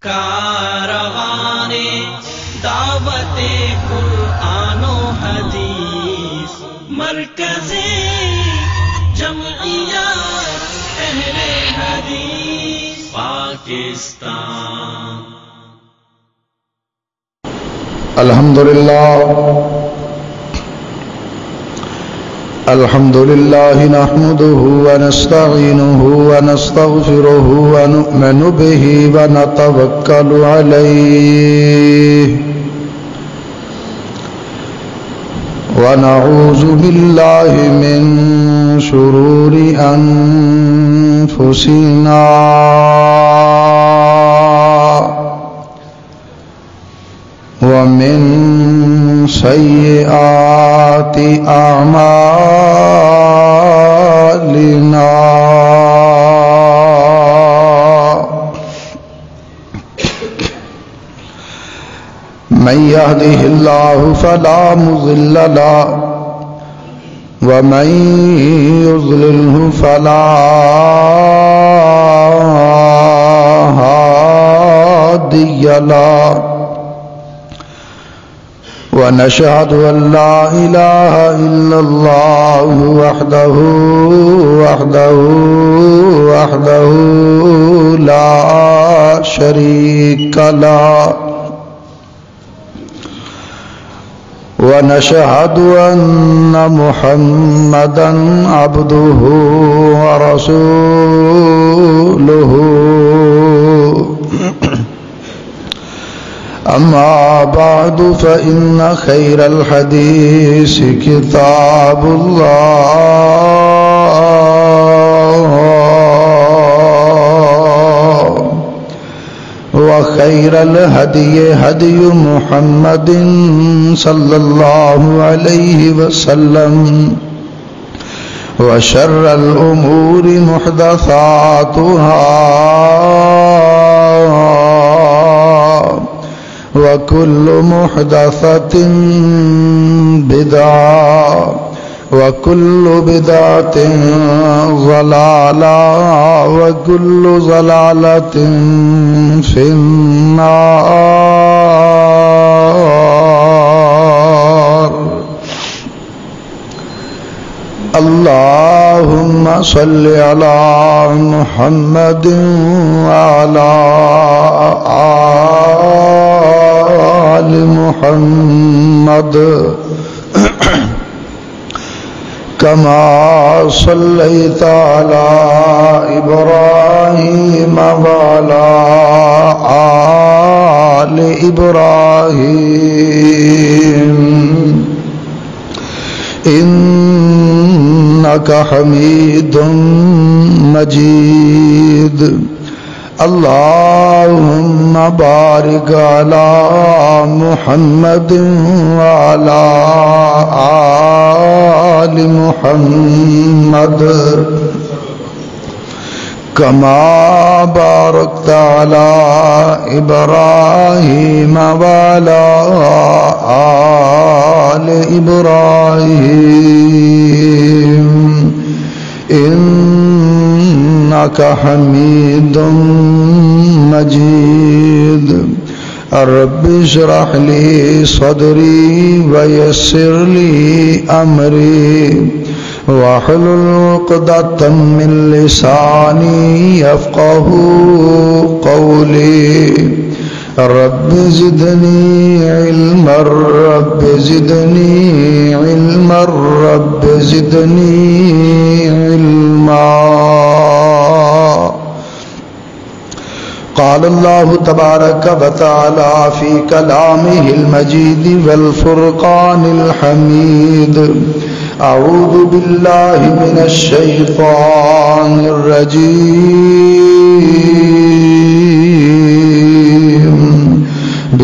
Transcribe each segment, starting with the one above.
کاروان دعوت قرآن و حدیث مرکز جمعیت اہل حدیث پاکستان. الحمدللہ نحمده ونستعینه ونستغفره ونؤمن به ونتوکل علیہ ونعوذ باللہ من شرور انفسنا ومن سیئات اعمالنا من يهده الله فلا مضل له ومن يضلله فلا هادي له ونشهد أن لا إله إلا الله وحده لا شريك له ونشهد أن محمدا عبده ورسوله. أما بعد فإن خير الحديث كتاب الله وخير الهدي هدي محمد صلى الله عليه وسلم وشر الأمور محدثاتها وكل محدثة بدعة وكل بدعة ضلالة وكل ضلالة في النار. اللهم صل على محمد وعلى آل محمد كما صليت على إبراهيم وعلى آل إبراهيم إنك حميد مجيد. اللهم بارك على محمد وعلى آل محمد كما باركت على إبراهيم وعلى آل إبراهيم إنك حميد مجيد. رب اشرح لي صدري ويسر لي أمري واحلل عقدة من لساني يفقهوا قولي. رب زدني علما رب زدني علما رب زدني علما. قال الله تبارك وتعالى في كلامه المجيد والفرقان الحميد. أعوذ بالله من الشيطان الرجيم.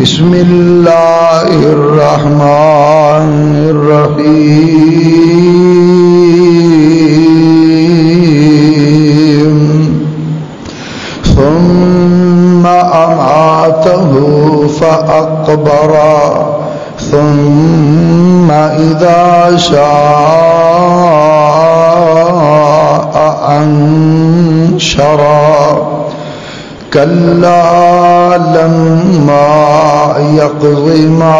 بسم الله الرحمن الرحيم. ثم أماته فأقبره ثم إذا شاء أنشره كلا لما يقض ما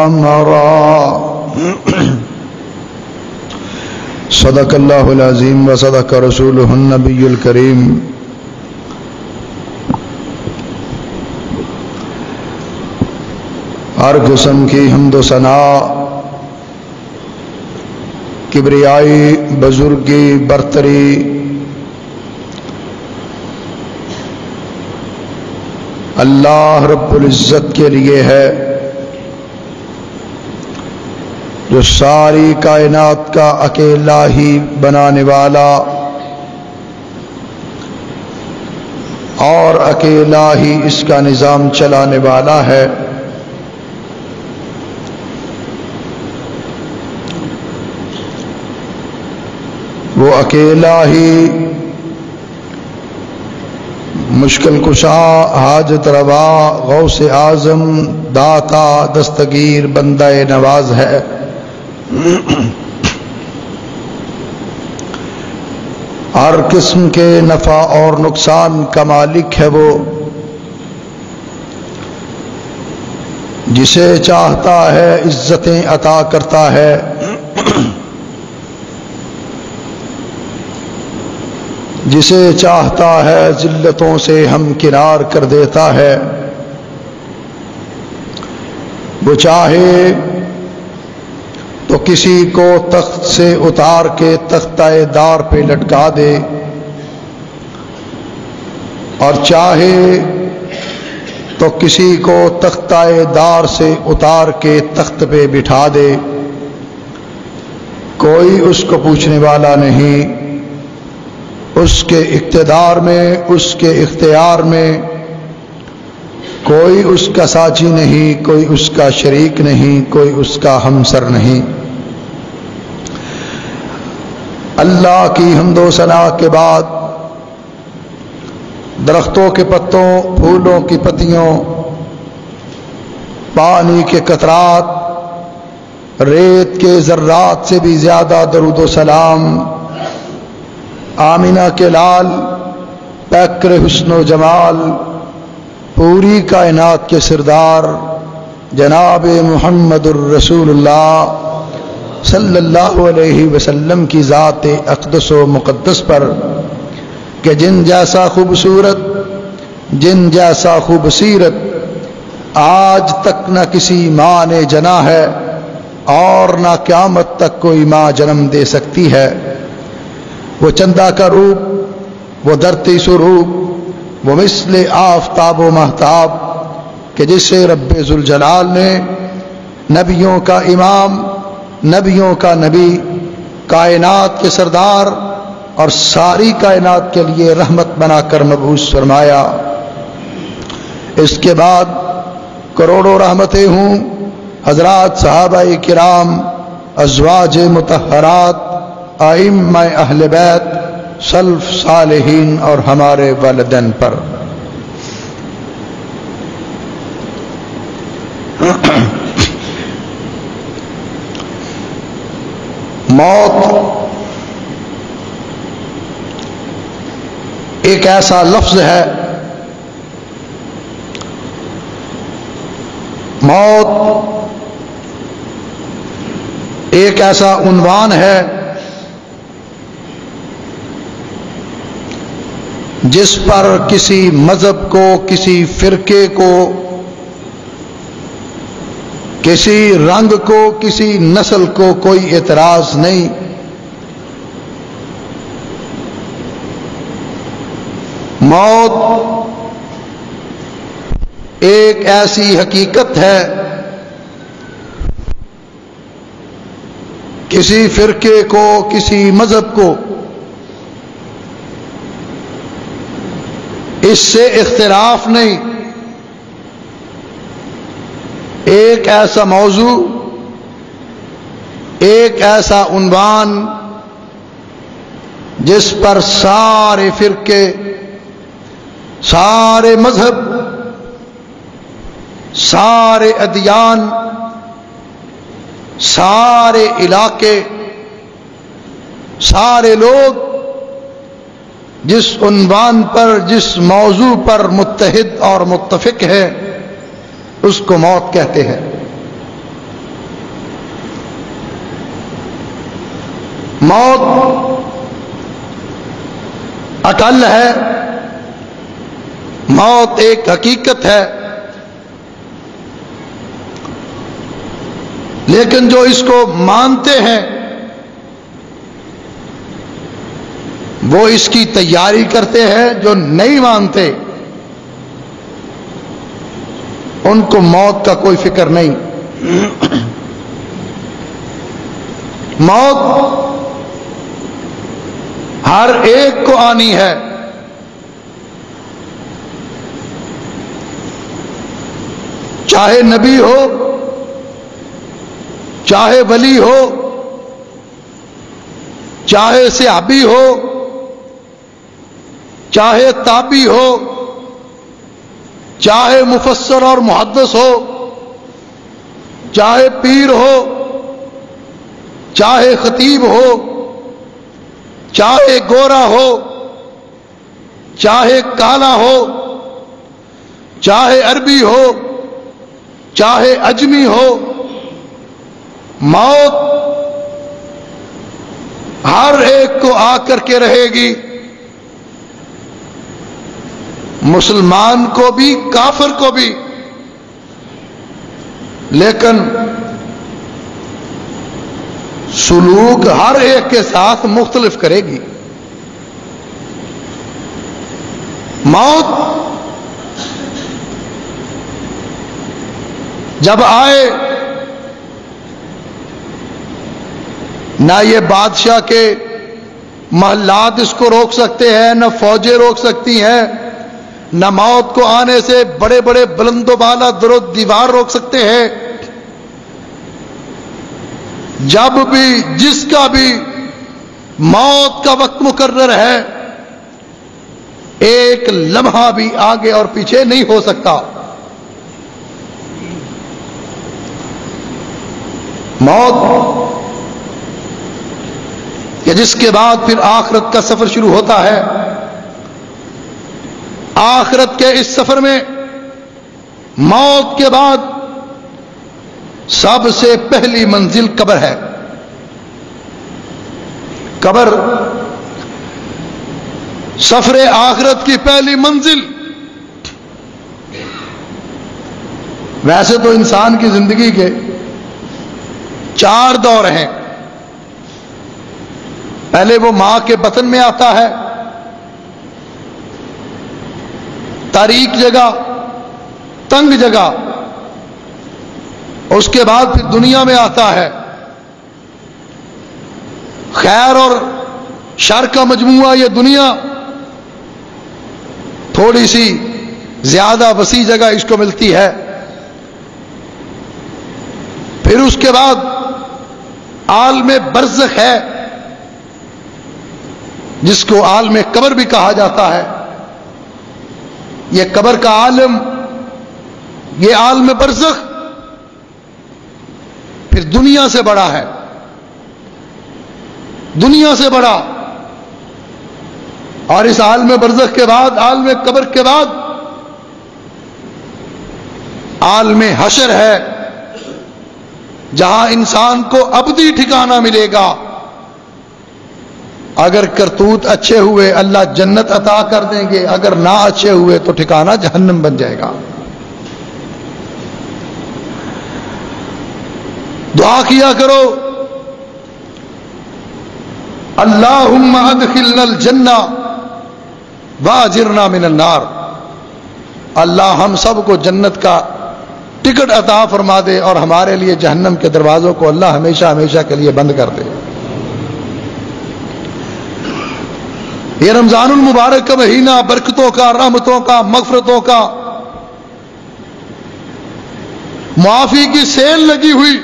أمرا. صدق اللہ العظیم و صدق رسولہ النبی الکریم. ہر قسم کی حمد و ثنا، کبریائی، بزرگی، برتری اللہ رب العزت کے لیے ہے، جو ساری کائنات کا اکیلا ہی بنانے والا اور اکیلا ہی اس کا نظام چلانے والا ہے. وہ اکیلا ہی مشکل کشا، حاجت روا، غوث اعظم، داتا، دستگیر، بندہ نواز ہے. ہر قسم کے نفع اور نقصان کا مالک ہے وہ، جسے چاہتا ہے عزتیں عطا کرتا ہے، جسے چاہتا ہے ذلتوں سے ہمکنار کر دیتا ہے. وہ چاہے تو کسی کو تخت سے اتار کے تختہ دار پہ لٹکا دے، اور چاہے تو کسی کو تختہ دار سے اتار کے تخت پہ بٹھا دے. کوئی اس کو پوچھنے والا نہیں. اس کے اقتدار میں، اس کے اختیار میں کوئی اس کا ساجی نہیں، کوئی اس کا شریک نہیں، کوئی اس کا ہمسر نہیں. اللہ کی حمد و ثنا کے بعد درختوں کے پتوں، پھولوں کی پتیوں، پانی کے قطرات، ریت کے ذرات سے بھی زیادہ درود و سلام آمینہ کے لال، پیکر حسن و جمال، پوری کائنات کے سردار جناب محمد الرسول اللہ صلی اللہ علیہ وسلم کی ذات اقدس و مقدس پر، کہ جن جیسا خوبصورت، جن جیسا خوبصیرت آج تک نہ کسی ماں نے جنا ہے اور نہ قیامت تک کوئی ماں جنم دے سکتی ہے. وہ چندہ کا روپ، وہ درتی سروپ، وہ مثل آفتاب و مہتاب، کہ جسے رب ذوالجلال نے نبیوں کا امام، نبیوں کا نبی، کائنات کے سردار اور ساری کائنات کے لیے رحمت بنا کر مبعوث فرمایا. اس کے بعد کروڑوں رحمتیں ہوں حضرات صحابہ کرام، ازواج مطہرات، ائمہ اہل بیت، سلف صالحین اور ہمارے والدین پر. موت ایک ایسا لفظ ہے، موت ایک ایسا عنوان ہے جس پر کسی مذہب کو، کسی فرقے کو، کسی رنگ کو، کسی نسل کو کوئی اعتراض نہیں. موت ایک ایسی حقیقت ہے، کسی فرقے کو، کسی مذہب کو اس سے اختلاف نہیں. ایک ایسا موضوع، ایک ایسا عنوان جس پر سارے فرقے، سارے مذہب، سارے ادیان، سارے علاقے، سارے لوگ جس عنوان پر، جس موضوع پر متحد اور متفق ہے، اس کو موت کہتے ہیں۔ موت اٹل ہے، موت ایک حقیقت ہے، لیکن جو اس کو مانتے ہیں وہ اس کی تیاری کرتے ہیں، جو نہیں مانتے ان کو موت کا کوئی فکر نہیں۔ موت ہر ایک کو آنی ہے، چاہے نبی ہو، چاہے ولی ہو، چاہے صحابی ہو، چاہے تابعی ہو، چاہے مفسر اور محدث ہو، چاہے پیر ہو، چاہے خطیب ہو، چاہے گورا ہو، چاہے کالا ہو، چاہے عربی ہو، چاہے اجمی ہو، موت ہر ایک کو آ کر کے رہے گی، مسلمان کو بھی، کافر کو بھی، لیکن سلوک ہر ایک کے ساتھ مختلف کرے گی۔ موت جب آئے، نہ یہ بادشاہ کے محلات اس کو روک سکتے ہیں، نہ فوجیں روک سکتی ہیں، نہ موت کو آنے سے بڑے بڑے بلند و بالا در و دیوار روک سکتے ہیں۔ جب بھی جس کا بھی موت کا وقت مقرر ہے، ایک لمحہ بھی آگے اور پیچھے نہیں ہو سکتا۔ موت کہ جس کے بعد پھر آخرت کا سفر شروع ہوتا ہے۔ آخرت کے اس سفر میں موت کے بعد سب سے پہلی منزل قبر ہے۔ قبر سفر آخرت کی پہلی منزل۔ ویسے تو انسان کی زندگی کے 4 دور ہیں۔ پہلے وہ ماں کے بطن میں آتا ہے، تاریک جگہ، تنگ جگہ، اس کے بعد پھر دنیا میں آتا ہے۔ خیر اور شر کا مجموعہ یہ دنیا، تھوڑی سی زیادہ وسیع جگہ اس کو ملتی ہے۔ پھر اس کے بعد عالم برزخ ہے، جس کو عالم قبر بھی کہا جاتا ہے۔ یہ قبر کا عالم، یہ عالم برزخ پھر دنیا سے بڑا ہے، دنیا سے بڑا۔ اور اس عالم برزخ کے بعد، عالم قبر کے بعد عالم حشر ہے، جہاں انسان کو ابدی ٹھکانہ ملے گا۔ اگر کرتوت اچھے ہوئے اللہ جنت عطا کر دیں گے، اگر نہ اچھے ہوئے تو ٹھکانہ جہنم بن جائے گا۔ دعا کیا کرو، اللہم ادخلنا الجنہ واجرنا من النار۔ اللہ ہم سب کو جنت کا ٹکٹ عطا فرما دے اور ہمارے لیے جہنم کے دروازوں کو اللہ ہمیشہ ہمیشہ کے لیے بند کر دے۔ یہ رمضان المبارک کا مہینہ برکتوں کا، رحمتوں کا، مغفرتوں کا، معافی کی سیل لگی ہوئی۔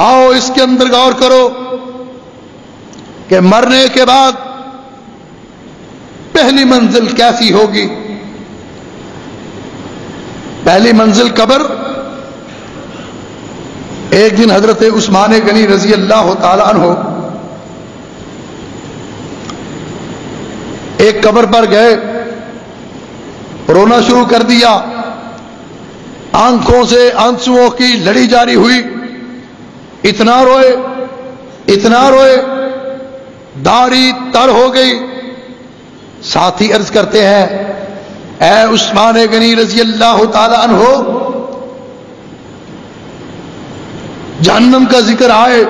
آؤ اس کے اندر غور کرو کہ مرنے کے بعد پہلی منزل کیسی ہوگی۔ پہلی منزل قبر۔ ایک دن حضرت عثمان غنی رضی اللہ تعالی عنہ ایک قبر پر گئے، رونا شروع کر دیا، آنکھوں سے آنسوؤں کی لڑی جاری ہوئی، اتنا روئے داڑھی تر ہو گئی۔ ساتھی عرض کرتے ہیں اے عثمان غنی رضی اللہ تعالی عنہ، جہنم کا ذکر آئے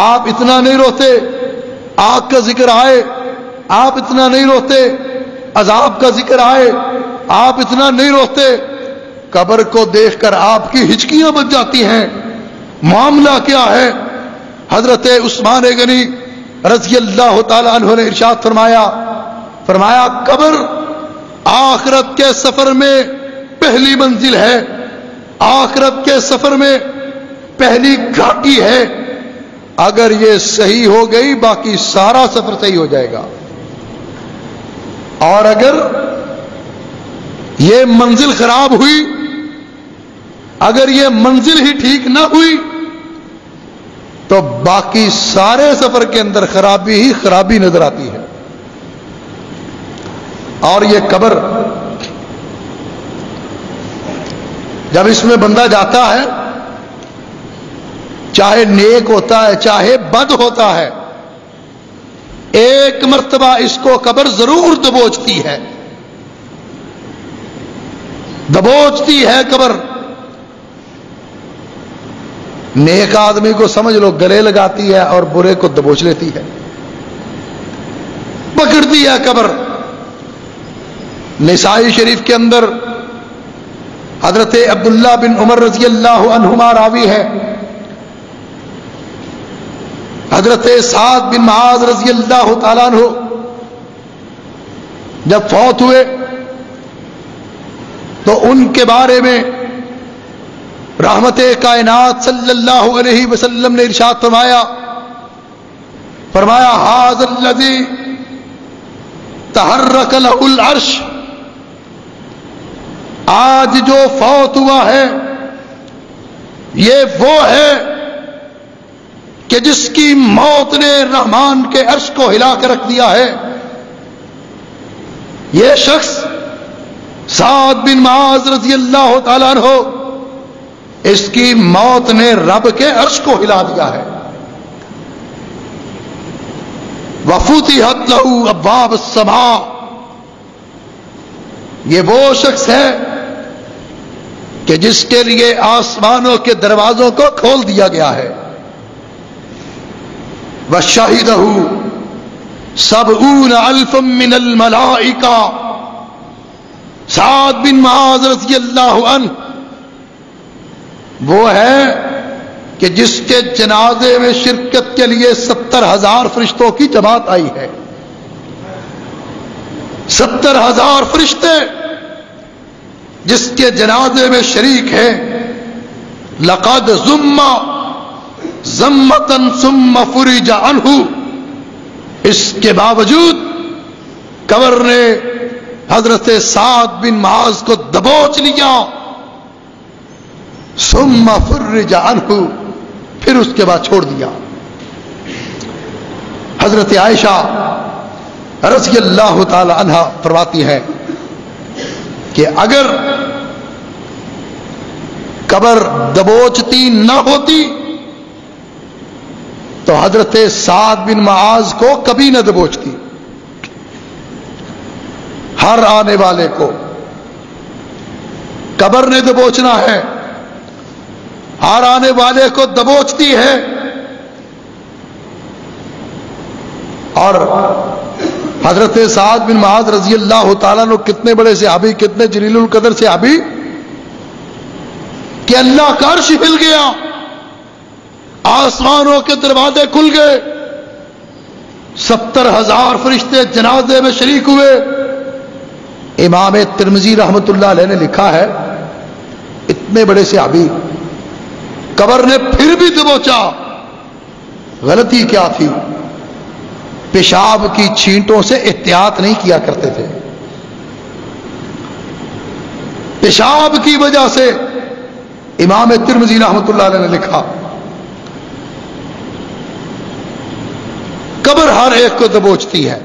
آپ اتنا نہیں روتے، آگ کا ذکر آئے آپ اتنا نہیں روتے، عذاب کا ذکر آئے آپ اتنا نہیں روتے، قبر کو دیکھ کر آپ کی ہچکیاں بچ جاتی ہیں، معاملہ کیا ہے؟ حضرت عثمان غنی رضی اللہ تعالی عنہ نے ارشاد فرمایا قبر آخرت کے سفر میں پہلی منزل ہے، آخرت کے سفر میں پہلی گھاٹی ہے، اگر یہ صحیح ہو گئی باقی سارا سفر صحیح ہو جائے گا، اور اگر یہ منزل خراب ہوئی، اگر یہ منزل ہی ٹھیک نہ ہوئی تو باقی سارے سفر کے اندر خرابی ہی خرابی نظر آتی ہے۔ اور یہ قبر جب اس میں بندہ جاتا ہے، چاہے نیک ہوتا ہے چاہے بد ہوتا ہے، ایک مرتبہ اس کو قبر ضرور دبوچتی ہے قبر۔ نیک آدمی کو سمجھ لو گلے لگاتی ہے اور برے کو دبوچ لیتی ہے، پکڑتی ہے قبر۔ نسائی شریف کے اندر حضرت عبداللہ بن عمر رضی اللہ عنہما راوی ہے، حضرت سعد بن معاذ رضی اللہ تعالیٰ عنہ جب فوت ہوئے تو ان کے بارے میں رحمت کائنات صلی اللہ علیہ وسلم نے ارشاد فرمایا ھذا الذی تحرک لہ العرش، آج جو فوت ہوا ہے یہ وہ ہے کہ جس کی موت نے رحمان کے عرش کو ہلا کر رکھ دیا ہے۔ یہ شخص سعد بن معاذ رضی اللہ تعالیٰ عنہ، اس کی موت نے رب کے عرش کو ہلا دیا ہے۔ وفتحت لہ ابواب السماء، یہ وہ شخص ہے کہ جس کے لیے آسمانوں کے دروازوں کو کھول دیا گیا ہے۔ وشہدہ سبعون الفا من الملائکہ، سعد بن معاذ رضی اللہ عنہ وہ ہے کہ جس کے جنازے میں شرکت کے لیے 70,000 فرشتوں کی جماعت آئی ہے۔ 70,000 فرشتے جس کے جنازے میں شریک ہیں۔ لقد ضم ضمۃ ثم فرج عنہ، اس کے باوجود قبر نے حضرت سعد بن معاذ کو دبوچ لیا، ثم فرج عنہ، پھر اس کے بعد چھوڑ دیا۔ حضرت عائشہ رضی اللہ تعالی عنہا فرماتی ہے کہ اگر قبر دبوچتی نہ ہوتی تو حضرت سعد بن معاذ کو کبھی نہ دبوچتی۔ ہر آنے والے کو قبر نے دبوچنا ہے، ہر آنے والے کو دبوچتی ہے۔ اور حضرت سعد بن معاذ رضی اللہ تعالیٰ عنہ کتنے بڑے صحابی، کتنے جلیل القدر صحابی کہ اللہ کا عرش ہل گیا، آسمانوں کے دروازے کھل گئے، 70,000 فرشتے جنازے میں شریک ہوئے۔ امام ترمذی رحمت اللہ علیہ نے لکھا ہے اتنے بڑے صحابی قبر نے پھر بھی دبوچا، غلطی کیا تھی؟ پیشاب کی چھینٹوں سے احتیاط نہیں کیا کرتے تھے، پیشاب کی وجہ سے امام ترمذی رحمت اللہ علیہ نے لکھا قبر ہر ایک کو دبوچتی ہے۔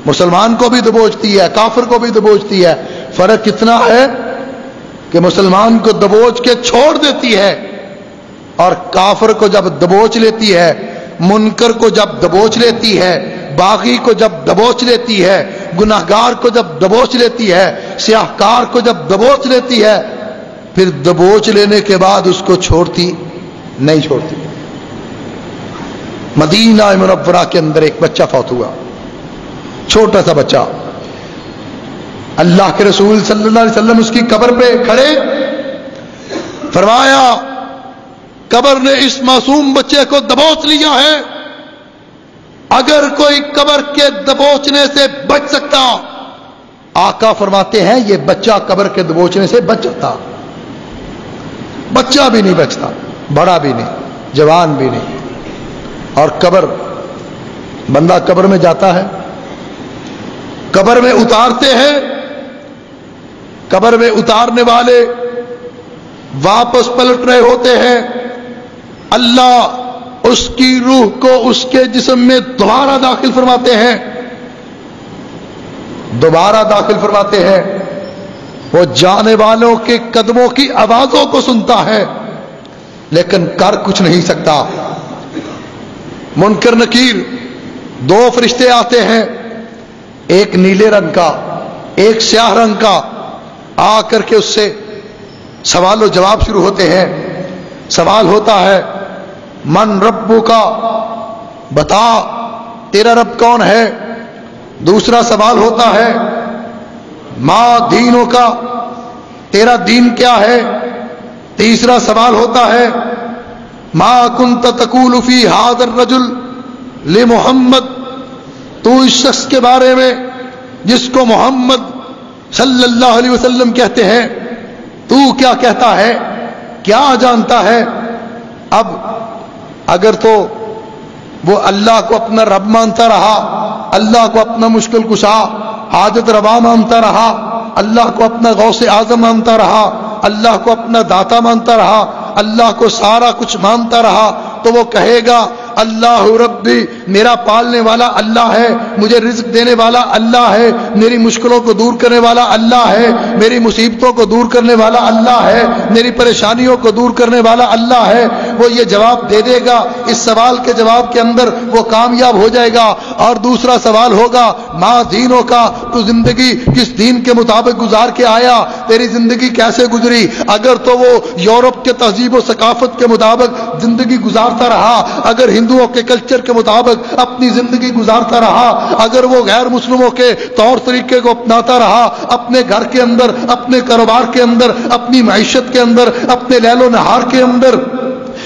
مسلمان کو بھی دبوچتی ہے، کافر کو بھی دبوچتی ہے۔ فرق اتنا ہے کہ مسلمان کو دبوچ کے چھوڑ دیتی ہے، اور کافر کو جب دبوچ لیتی ہے، منکر کو جب دبوچ لیتی ہے، باغی کو جب دبوچ لیتی ہے، گناہگار کو جب دبوچ لیتی ہے، سیاہکار کو جب دبوچ لیتی ہے، پھر دبوچ لینے کے بعد اس کو چھوڑتی نہیں چھوڑتی۔ مدینہ منورہ کے اندر ایک بچہ فوت ہوا، چھوٹا سا بچہ۔ اللہ کے رسول صلی اللہ علیہ وسلم اس کی قبر پہ کھڑے، فرمایا قبر نے اس معصوم بچے کو دبوچ لیا ہے، اگر کوئی قبر کے دبوچنے سے بچ سکتا، آقا فرماتے ہیں یہ بچہ قبر کے دبوچنے سے بچ سکتا۔ بچہ بھی نہیں بچتا، بڑا بھی نہیں، جوان بھی نہیں۔ اور قبر، بندہ قبر میں جاتا ہے، قبر میں اتارتے ہیں، قبر میں اتارنے والے واپس پلٹ رہے ہوتے ہیں، اللہ اس کی روح کو اس کے جسم میں دوبارہ داخل فرماتے ہیں، دوبارہ داخل فرماتے ہیں۔ وہ جانے والوں کے قدموں کی آوازوں کو سنتا ہے لیکن کر کچھ نہیں سکتا۔ منکر نکیر دو فرشتے آتے ہیں، ایک نیلے رنگ کا، ایک سیاہ رنگ کا، آ کر کے اس سے سوال و جواب شروع ہوتے ہیں۔ سوال ہوتا ہے من ربو کا، بتا تیرا رب کون ہے۔ دوسرا سوال ہوتا ہے ما دینوں کا، تیرا دین کیا ہے۔ تیسرا سوال ہوتا ہے ما کنت تقول فی ھذا الرجل لمحمد، تو اس شخص کے بارے میں جس کو محمد صلی اللہ علیہ وسلم کہتے ہیں تو کیا کہتا ہے، کیا جانتا ہے۔ اب اگر تو وہ اللہ کو اپنا رب مانتا رہا، اللہ کو اپنا مشکل کشا، حاجت روا مانتا رہا، اللہ کو اپنا غوث اعظم مانتا رہا، اللہ کو اپنا داتا مانتا رہا، اللہ کو سارا کچھ مانتا رہا، تو وہ کہے گا اللہ ربی، میرا پالنے والا اللہ ہے، مجھے رزق دینے والا اللہ ہے، میری مشکلوں کو دور کرنے والا اللہ ہے، میری مصیبتوں کو دور کرنے والا اللہ ہے، میری پریشانیوں کو دور کرنے والا اللہ ہے۔ وہ یہ جواب دے دے گا، اس سوال کے جواب کے اندر وہ کامیاب ہو جائے گا۔ اور دوسرا سوال ہوگا ما دینوں کا، تو زندگی کس دین کے مطابق گزار کے آیا، تیری زندگی کیسے گزری۔ اگر تو وہ یورپ کے تہذیب و ثقافت کے مطابق زندگی گزارتا رہا، اگر ہندوؤں کے کلچر کے مطابق اپنی زندگی گزارتا رہا، اگر وہ غیر مسلموں کے طور طریقے کو اپناتا رہا، اپنے گھر کے اندر، اپنے کاروبار کے اندر، اپنی معیشت کے اندر، اپنے لیل و نہار کے اندر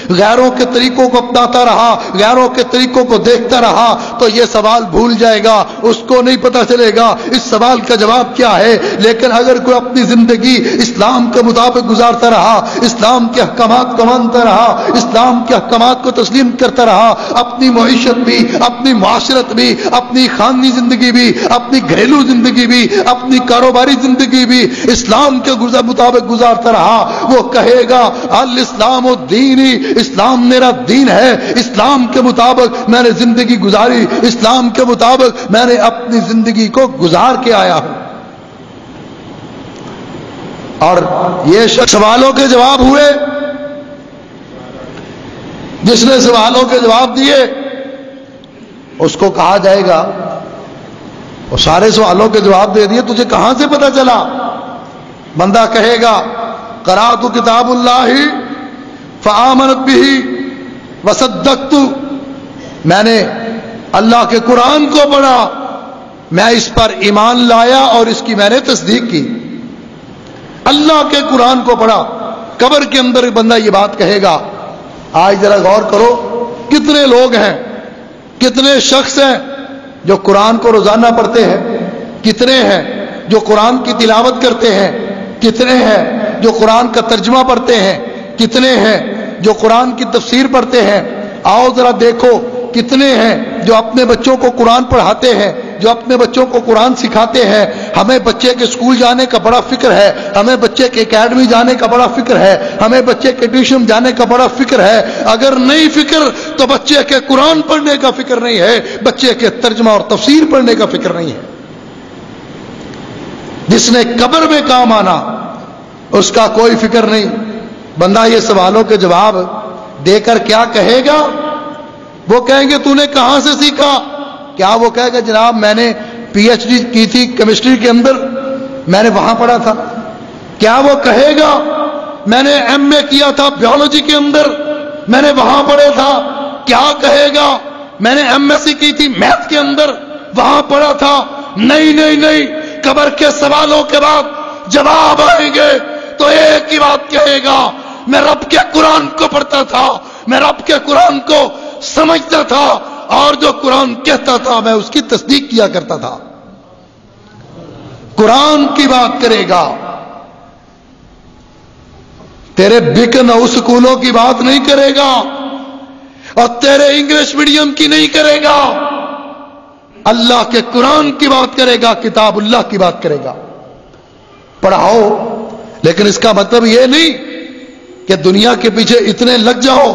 غیروں کے طریقوں کو اپناتا رہا، غیروں کے طریقوں کو دیکھتا رہا، تو یہ سوال بھول جائے گا، اس کو نہیں پتا چلے گا اس سوال کا جواب کیا ہے۔ لیکن اگر کوئی اپنی زندگی اسلام کے مطابق گزارتا رہا، اسلام کے احکامات کو مانتا رہا، اسلام کے احکامات کو تسلیم کرتا رہا، اپنی معیشت بھی، اپنی معاشرت بھی، اپنی خاندانی زندگی بھی، اپنی گھریلو زندگی بھی، اپنی کاروباری زندگی بھی اسلام کے مطابق گزارتا رہا، وہ کہے گا الاسلام الدینی، اسلام میرا دین ہے، اسلام کے مطابق میں نے زندگی گزاری، اسلام کے مطابق میں نے اپنی زندگی کو گزار کے آیا ہوں۔ اور یہ سوالوں کے جواب ہوئے، جس نے سوالوں کے جواب دیے اس کو کہا جائے گا وہ سارے سوالوں کے جواب دے دیے، تجھے کہاں سے پتا چلا۔ بندہ کہے گا قرأت کتاب اللہ فآمنت به وصدقت، میں نے اللہ کے قرآن کو پڑھا، میں اس پر ایمان لایا اور اس کی میں نے تصدیق کی۔ اللہ کے قرآن کو پڑھا، قبر کے اندر بندہ یہ بات کہے گا۔ آج ذرا غور کرو کتنے لوگ ہیں، کتنے شخص ہیں جو قرآن کو روزانہ پڑھتے ہیں، کتنے ہیں جو قرآن کی تلاوت کرتے ہیں، کتنے ہیں جو قرآن کا ترجمہ پڑھتے ہیں، کتنے ہیں جو قرآن کی تفسیر پڑھتے ہیں۔ آؤ ذرا دیکھو کتنے ہیں جو اپنے بچوں کو قرآن پڑھاتے ہیں، جو اپنے بچوں کو قرآن سکھاتے ہیں۔ ہمیں بچے کے اسکول جانے کا بڑا فکر ہے، ہمیں بچے کے اکیڈمی جانے کا بڑا فکر ہے، ہمیں بچے کے ٹیوشن جانے کا بڑا فکر ہے۔ اگر نہیں فکر تو بچے کے قرآن پڑھنے کا فکر نہیں ہے، بچے کے ترجمہ اور تفسیر پڑھنے کا فکر نہیں ہے۔ جس نے قبر میں کام آنا اس کا کوئی فکر نہیں. بندہ یہ سوالوں کے جواب دے کر کیا کہے گا؟ وہ کہیں گے تو نے کہاں سے سیکھا؟ کیا وہ کہے گا جناب میں نے پی ایچ ڈی کی تھی کیمسٹری کے اندر، میں نے وہاں پڑھا تھا؟ کیا وہ کہے گا میں نے ایم اے کیا تھا بیولوجی کے اندر، میں نے وہاں پڑھا تھا؟ کیا کہے گا میں نے ایم ایس سی کی تھی میتھ کے اندر، وہاں پڑھا تھا؟ نہیں نہیں نہیں. قبر کے سوالوں کے بعد جواب آئیں گے تو ایک ہی بات کہے گا، میں رب کے قرآن کو پڑھتا تھا، میں رب کے قرآن کو سمجھتا تھا، اور جو قرآن کہتا تھا میں اس کی تصدیق کیا کرتا تھا. قرآن کی بات کرے گا، تیرے بکن اسکولوں کی بات نہیں کرے گا، اور تیرے انگلش میڈیم کی نہیں کرے گا. اللہ کے قرآن کی بات کرے گا، کتاب اللہ کی بات کرے گا. پڑھاؤ، لیکن اس کا مطلب یہ نہیں کہ دنیا کے پیچھے اتنے لگ جاؤ.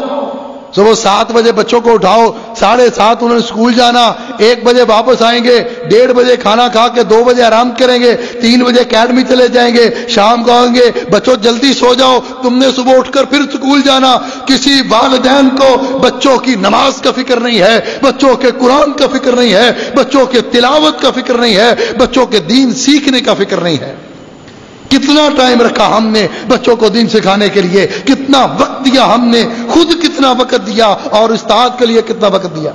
صبح 7 بجے بچوں کو اٹھاؤ، 7:30 انہوں نے اسکول جانا، 1 بجے واپس آئیں گے، 1:30 بجے کھانا کھا کے 2 بجے آرام کریں گے، 3 بجے اکیڈمی چلے جائیں گے، شام کو آئیں گے بچوں جلدی سو جاؤ، تم نے صبح اٹھ کر پھر اسکول جانا. کسی والدین کو بچوں کی نماز کا فکر نہیں ہے، بچوں کے قرآن کا فکر نہیں ہے، بچوں کے تلاوت کا فکر نہیں ہے، بچوں کے دین سیکھنے کا فکر نہیں ہے. کتنا ٹائم رکھا ہم نے بچوں کو دین سکھانے کے لیے، کتنا وقت دیا ہم نے، خود کتنا وقت دیا اور استاد کے لیے کتنا وقت دیا.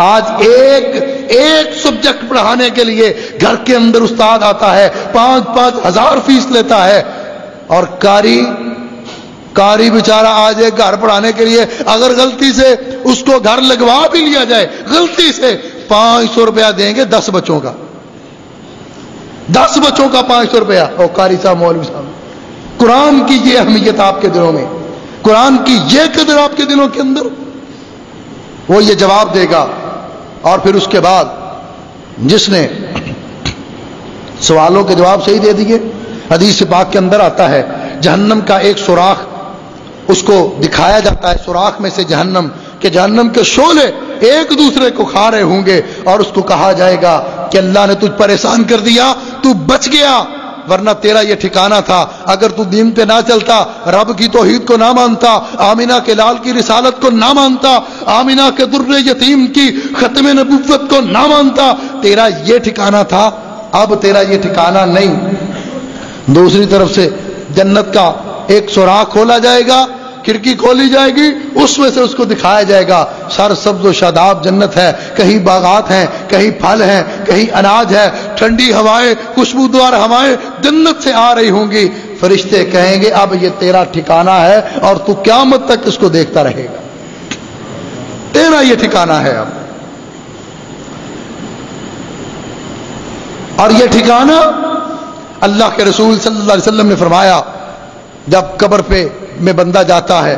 آج ایک سبجیکٹ پڑھانے کے لیے گھر کے اندر استاد آتا ہے، 5-5 ہزار فیس لیتا ہے، اور قاری بیچارہ آج ایک گھر پڑھانے کے لیے اگر غلطی سے اس کو گھر لگوا بھی لیا جائے، غلطی سے 500 روپیہ دیں گے 10 بچوں کا، 10 بچوں کا 500 روپیہ. اور قاری صاحب، مولوی صاحب، قرآن کی یہ اہمیت آپ کے دلوں میں، قرآن کی یہ قدر آپ کے دلوں کے اندر، وہ یہ جواب دے گا. اور پھر اس کے بعد جس نے سوالوں کے جواب صحیح دے دیے، حدیث پاک کے اندر آتا ہے جہنم کا ایک سوراخ اس کو دکھایا جاتا ہے، سوراخ میں سے جہنم کہ جہنم کے شعلے ایک دوسرے کو کھا رہے ہوں گے، اور اس کو کہا جائے گا کہ اللہ نے تجھ پر احسان کر دیا، تو بچ گیا، ورنہ تیرا یہ ٹھکانہ تھا. اگر تو دین پہ نہ چلتا، رب کی توحید کو نہ مانتا، آمینہ کے لال کی رسالت کو نہ مانتا، آمینہ کے در یتیم کی ختم نبوت کو نہ مانتا، تیرا یہ ٹھکانہ تھا، اب تیرا یہ ٹھکانہ نہیں. دوسری طرف سے جنت کا ایک سوراخ کھولا جائے گا، کھڑکی کھولی جائے گی، اس میں سے اس کو دکھایا جائے گا سر سبز و شاداب جنت ہے، کہیں باغات ہیں، کہیں پھل ہیں، کہیں اناج ہے، ٹھنڈی ہوائیں، خوشبودار ہوائیں جنت سے آ رہی ہوں گی. فرشتے کہیں گے اب یہ تیرا ٹھکانہ ہے اور تو قیامت تک اس کو دیکھتا رہے گا، تیرا یہ ٹھکانہ ہے اب. اور یہ ٹھکانہ اللہ کے رسول صلی اللہ علیہ وسلم نے فرمایا جب قبر پہ میں بندہ جاتا ہے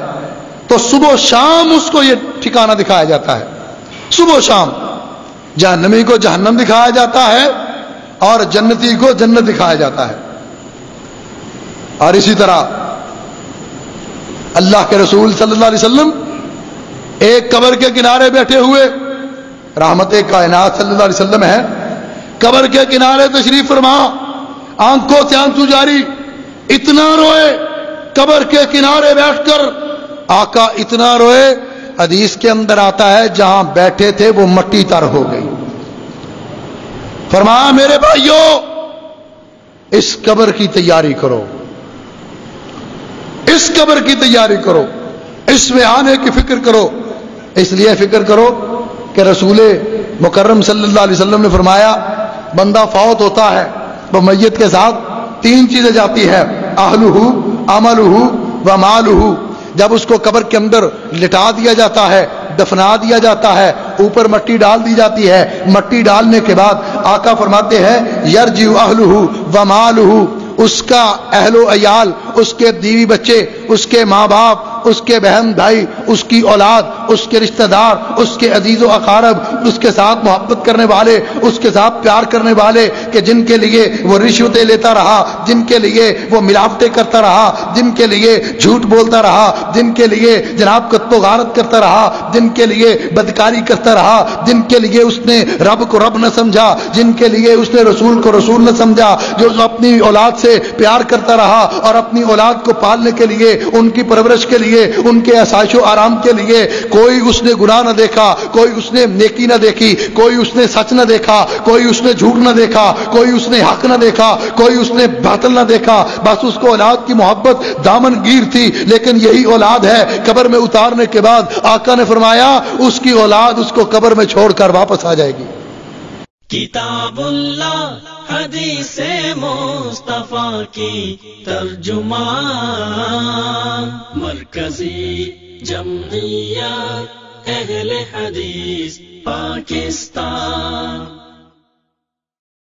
تو صبح و شام اس کو یہ ٹھکانہ دکھایا جاتا ہے. صبح و شام جہنمی کو جہنم دکھایا جاتا ہے اور جنتی کو جنت دکھایا جاتا ہے. اور اسی طرح اللہ کے رسول صلی اللہ علیہ وسلم ایک قبر کے کنارے بیٹھے ہوئے، رحمت کائنات صلی اللہ علیہ وسلم ہے، قبر کے کنارے تشریف فرما، آنکھوں سے آنسو جاری، اتنا روئے قبر کے کنارے بیٹھ کر، آقا اتنا روئے، حدیث کے اندر آتا ہے جہاں بیٹھے تھے وہ مٹی تر ہو گئی. فرمایا میرے بھائیوں اس قبر کی تیاری کرو، اس قبر کی تیاری کرو، اس میں آنے کی فکر کرو. اس لیے فکر کرو کہ رسول مکرم صلی اللہ علیہ وسلم نے فرمایا بندہ فوت ہوتا ہے وہ میت کے ساتھ 3 چیزیں جاتی ہے، اہلہ، عملہ و مالہ. جب اس کو قبر کے اندر لٹا دیا جاتا ہے، دفنا دیا جاتا ہے، اوپر مٹی ڈال دی جاتی ہے، مٹی ڈالنے کے بعد آقا فرماتے ہیں یرجع اہلہ و مالہ، اس کا اہل و عیال، اس کے بیوی بچے، اس کے ماں باپ، اس کے بہن بھائی، اس کی اولاد، اس کے رشتہ دار، اس کے عزیز و اقارب، اس کے ساتھ محبت کرنے والے، اس کے ساتھ پیار کرنے والے کہ جن کے لیے وہ رشوتیں لیتا رہا، جن کے لیے وہ ملاوٹیں کرتا رہا، جن کے لیے جھوٹ بولتا رہا، جن کے لیے جناب قتل و غارت کرتا رہا، جن کے لیے بدکاری کرتا رہا، جن کے لیے اس نے رب کو رب نہ سمجھا، جن کے لیے اس نے رسول کو رسول نہ سمجھا، جو اپنی اولاد سے پیار کرتا رہا اور اپنی اولاد کو پالنے کے لیے، ان کی پرورش کے لیے، ان کے آسائش و آرام کے لیے کوئی اس نے گناہ نہ دیکھا، کوئی اس نے نیکی نہ دیکھی، کوئی اس نے سچ نہ دیکھا، کوئی اس نے جھوٹ نہ دیکھا، کوئی اس نے حق نہ دیکھا، کوئی اس نے باطل نہ دیکھا، بس اس کو اولاد کی محبت دامن گیر تھی۔ لیکن یہی اولاد ہے قبر میں اتارنے کے بعد آقا نے فرمایا اس کی اولاد اس کو قبر میں چھوڑ کر واپس آ جائے گی۔ کتاب اللہ حدیث مصطفیٰ کی ترجمان، مرکزی جمعیت اہل حدیث پاکستان۔